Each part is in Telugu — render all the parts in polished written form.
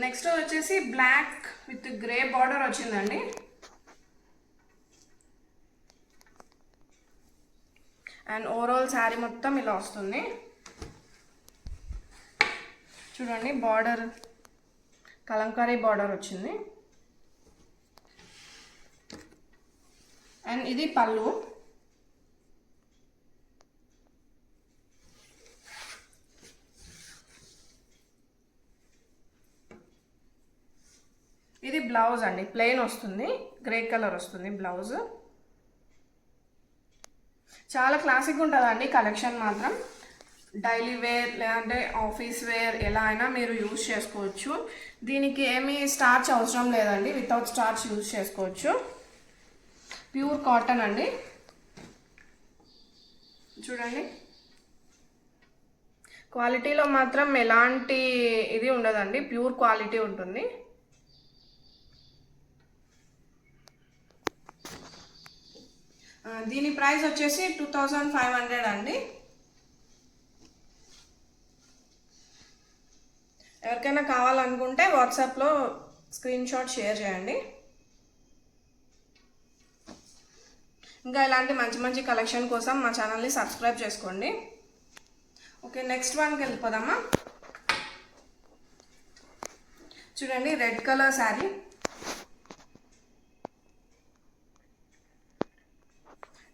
నెక్స్ట్ వచ్చేసి బ్లాక్ విత్ గ్రే బార్డర్ వచ్చిందండి. అండ్ ఓవరాల్ శారీ మొత్తం ఇలా వస్తుంది. చూడండి బార్డర్ కలంకారీ బార్డర్ వచ్చింది. అండ్ ఇది పళ్ళు. ఇది బ్లౌజ్ అండి, ప్లెయిన్ వస్తుంది, గ్రే కలర్ వస్తుంది బ్లౌజ్. చాలా క్లాసిక్ ఉంటుందండి కలెక్షన్ మాత్రం. డైలీ వేర్ లేదంటే ఆఫీస్ వేర్ ఎలా అయినా మీరు యూజ్ చేసుకోవచ్చు. దీనికి ఏమీ స్టార్చ్ అవసరం లేదండి, వితౌట్ స్టార్చ్ యూజ్ చేసుకోవచ్చు. ప్యూర్ కాటన్ అండి. చూడండి క్వాలిటీలో మాత్రం ఎలాంటి ఇది ఉండదండి, ప్యూర్ క్వాలిటీ ఉంటుంది. దీని ప్రైస్ వచ్చేసి 2500 అండి. ఎవరికైనా కావాలనుకుంటే వాట్సాప్లో స్క్రీన్ షాట్ షేర్ చేయండి. ఇంకా ఇలాంటి మంచి మంచి కలెక్షన్ కోసం మా ఛానల్ని సబ్స్క్రైబ్ చేసుకోండి. ఓకే, నెక్స్ట్ వన్కి వెళ్ళిపోదామా. చూడండి రెడ్ కలర్ శారీ.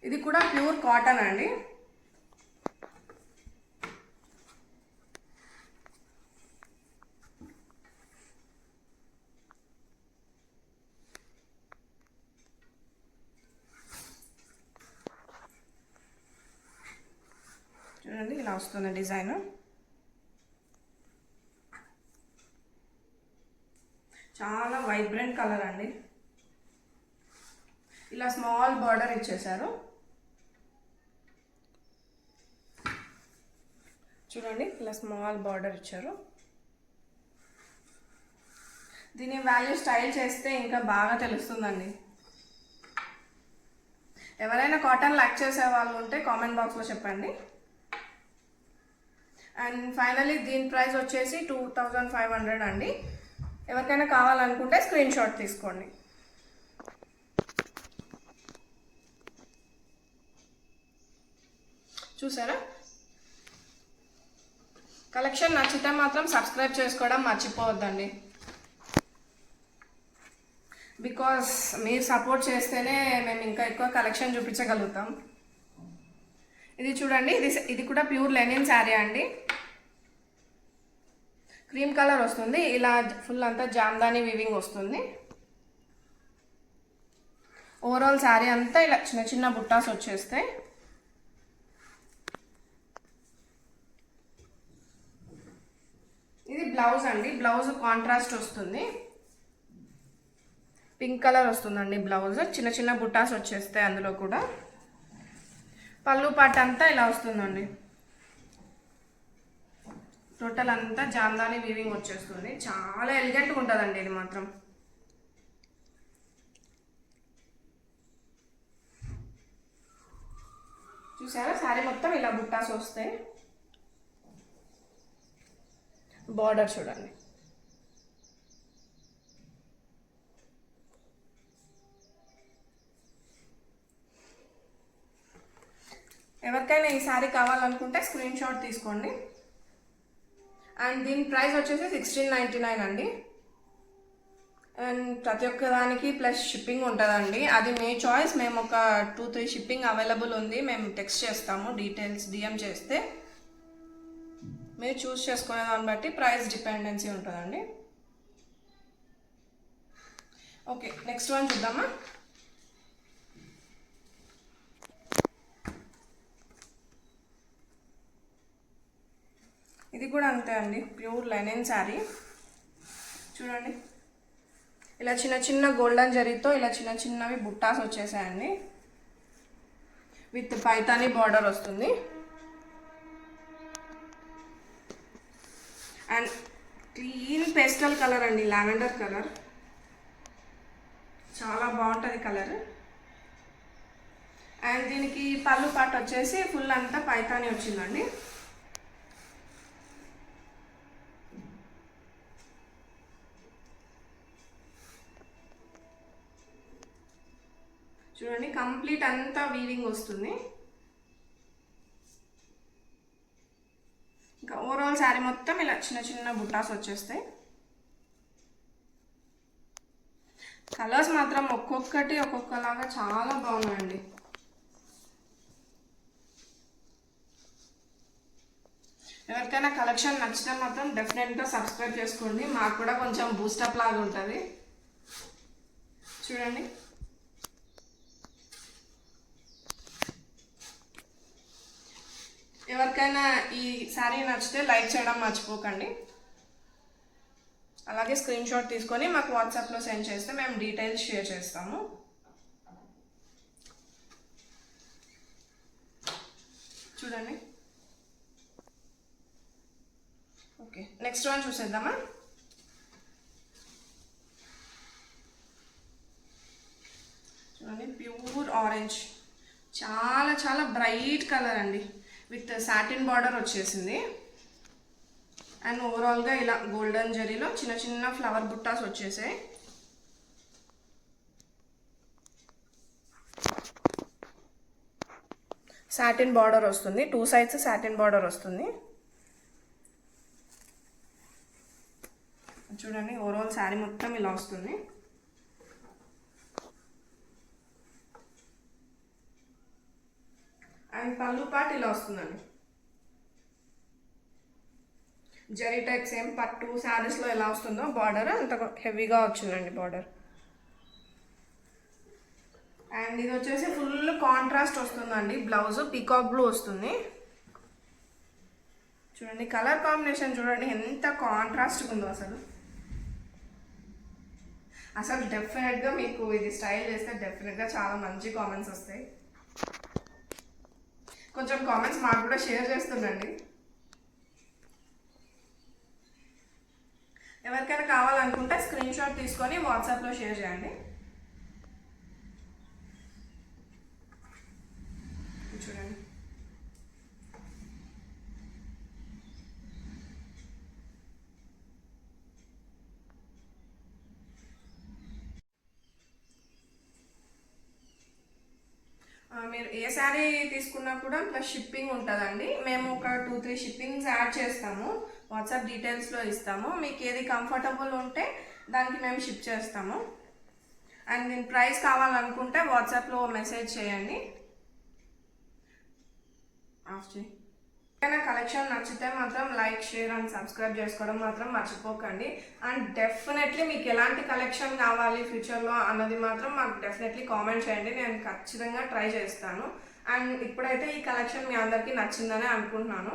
ఇది కూడా ప్యూర్ కాటన్ అండి. చూడండి ఇలా వస్తుంది డిజైన్. చాలా వైబ్రెంట్ కలర్ అండి. ఇలా స్మాల్ బార్డర్ ఇచ్చేసారు. చూడండి ఇలా స్మాల్ బార్డర్ ఇచ్చారు. దీని వాల్యూ స్టైల్ చేస్తే ఇంకా బాగా తెలుస్తుందండి. ఎవరైనా కాటన్ లైక్ చేసే వాళ్ళు ఉంటే కామెంట్ బాక్స్లో చెప్పండి. అండ్ ఫైనలీ దీని ప్రైస్ వచ్చేసి 2500 అండి. ఎవరికైనా కావాలనుకుంటే స్క్రీన్ షాట్ తీసుకోండి. చూసారా, కలెక్షన్ నచ్చితే మాత్రం సబ్స్క్రైబ్ చేసుకోవడం మర్చిపోవద్దండి. బికాస్ మీరు సపోర్ట్ చేస్తేనే మేము ఇంకా ఎక్కువ కలెక్షన్ చూపించగలుగుతాం. ఇది చూడండి, ఇది కూడా ప్యూర్ లెనిన్ శారీ అండి. క్రీమ్ కలర్ వస్తుంది. ఇలా ఫుల్ అంతా జామ్దాని వీవింగ్ వస్తుంది. ఓవరాల్ శారీ అంతా ఇలా చిన్న చిన్న బుట్టాస్ వచ్చేస్తాయి. ఇది బ్లౌజ్ అండి. బ్లౌజ్ కాంట్రాస్ట్ వస్తుంది, పింక్ కలర్ వస్తుందండి బ్లౌజ్. చిన్న చిన్న బుట్టాస్ వచ్చేస్తాయి అందులో కూడా. పళ్ళు పాట అంతా ఇలా వస్తుందండి. టోటల్ అంతా జామ్దాని వీవింగ్ వచ్చేస్తుంది. చాలా ఎలిగెంట్గా ఉంటుందండి ఇది మాత్రం. చూసారా శారీ మొత్తం ఇలా బుట్టాస్ వస్తాయి. బార్డర్ చూడండి. ఎవరికైనా ఈ శారీ కావాలనుకుంటే స్క్రీన్ షాట్ తీసుకోండి. అండ్ దీని ప్రైస్ వచ్చేసి 1699 అండి. అండ్ ప్రతి ఒక్క దానికి ప్లస్ షిప్పింగ్ ఉంటుందండి. అది మీ చాయిస్. మేము ఒక 2-3 షిప్పింగ్ అవైలబుల్ ఉంది. మేము టెక్స్ట్ చేస్తాము డీటెయిల్స్ DM చేస్తే. మీరు చూస్ చేసుకునే దాన్ని బట్టి ప్రైస్ డిపెండెన్సీ ఉంటుందండి. ఓకే, నెక్స్ట్ వన్ చూద్దామా. ఇది కూడా అంతే అండి, ప్యూర్ లెనిన్ శారీ. చూడండి ఇలా చిన్న చిన్న గోల్డెన్ జరీతో ఇలా చిన్న చిన్నవి బుట్టాస్ వచ్చేసాయండి. విత్ పైతాని బార్డర్ వస్తుంది. అండ్ క్లీన్ పేస్టల్ కలర్ అండి, లావెండర్ కలర్. చాలా బాగుంటుంది కలర్. అండ్ దీనికి పళ్ళు పాట వచ్చేసి ఫుల్ అంతా పైతాని వచ్చిందండి. చూడండి కంప్లీట్ అంతా వీవింగ్ వస్తుంది. ఇంకా ఓవరాల్ శారీ మొత్తం ఇలా చిన్న చిన్న బుట్టాస్ వచ్చేస్తాయి. కలర్స్ మాత్రం ఒక్కొక్కటి ఒక్కొక్కలాగా చాలా బాగున్నాయండి. ఎవరికైనా కలెక్షన్ నచ్చితే మాత్రం డెఫినెట్గా సబ్స్క్రైబ్ చేసుకోండి, మాకు కూడా కొంచెం బూస్టప్ లాగా ఉంటుంది. చూడండి ఎవరికైనా ఈ శారీ నచ్చితే లైక్ చేయడం మర్చిపోకండి. అలాగే స్క్రీన్ షాట్ తీసుకొని మాకు వాట్సాప్లో సెండ్ చేస్తే మేము డీటెయిల్స్ షేర్ చేస్తాము. చూడండి ఓకే, నెక్స్ట్ వన్ చూసేద్దామా. చూడండి ప్యూర్ ఆరెంజ్, చాలా చాలా బ్రైట్ కలర్ అండి, విత్ సాటిన్ బార్డర్ వచ్చేసింది. అండ్ ఓవరాల్గా ఇలా గోల్డెన్ జరీలో చిన్న చిన్న ఫ్లవర్ బుట్టాస్ వచ్చేసాయి. సాటిన్ బార్డర్ వస్తుంది, 2 సైడ్స్ సాటిన్ బార్డర్ వస్తుంది. చూడండి ఓవరాల్ శారీ మొత్తం ఇలా వస్తుంది. అండ్ పళ్ళు పార్ట్ ఇలా వస్తుందండి. జరీ టైప్ సేమ్ పట్టు శారీస్లో ఎలా వస్తుందో బార్డర్ అంత హెవీగా వచ్చిందండి బార్డర్. అండ్ ఇది వచ్చేసి ఫుల్ కాంట్రాస్ట్ వస్తుందండి. బ్లౌజ్ పీకాక్ బ్లూ వస్తుంది. చూడండి కలర్ కాంబినేషన్ చూడండి ఎంత కాంట్రాస్ట్గా ఉందో. అసలు డెఫినెట్గా మీకు ఇది స్టైల్ చేస్తే డెఫినెట్గా చాలా మంచి కామెంట్స్ వస్తాయి. కొంచెం కామెంట్స్ మాకు కూడా షేర్ చేస్తుండండి. ఎవరికైనా కావాలనుకుంటే స్క్రీన్ షాట్ తీసుకొని వాట్సాప్లో షేర్ చేయండి. చూడండి మీరు ఏ శారీ తీసుకున్నా కూడా ప్లస్ షిప్పింగ్ ఉంటుందండి. మేము ఒక 2-3 షిప్పింగ్స్ యాడ్ చేస్తాము, వాట్సాప్ డీటెయిల్స్లో ఇస్తాము. మీకు ఏది కంఫర్టబుల్ ఉంటే దానికి మేము షిప్ చేస్తాము. అండ్ దీని ప్రైస్ కావాలనుకుంటే వాట్సాప్లో మెసేజ్ చేయండి. ఏదైనా కలెక్షన్ నచ్చితే మాత్రం లైక్, షేర్ అండ్ సబ్స్క్రైబ్ చేసుకోవడం మాత్రం మర్చిపోకండి. అండ్ డెఫినెట్లీ మీకు ఎలాంటి కలెక్షన్ కావాలి ఫ్యూచర్లో అన్నది మాత్రం మాకు డెఫినెట్లీ కామెంట్ చేయండి, నేను ఖచ్చితంగా ట్రై చేస్తాను. అండ్ ఇప్పుడైతే ఈ కలెక్షన్ మీ అందరికీ నచ్చిందని అనుకుంటున్నాను.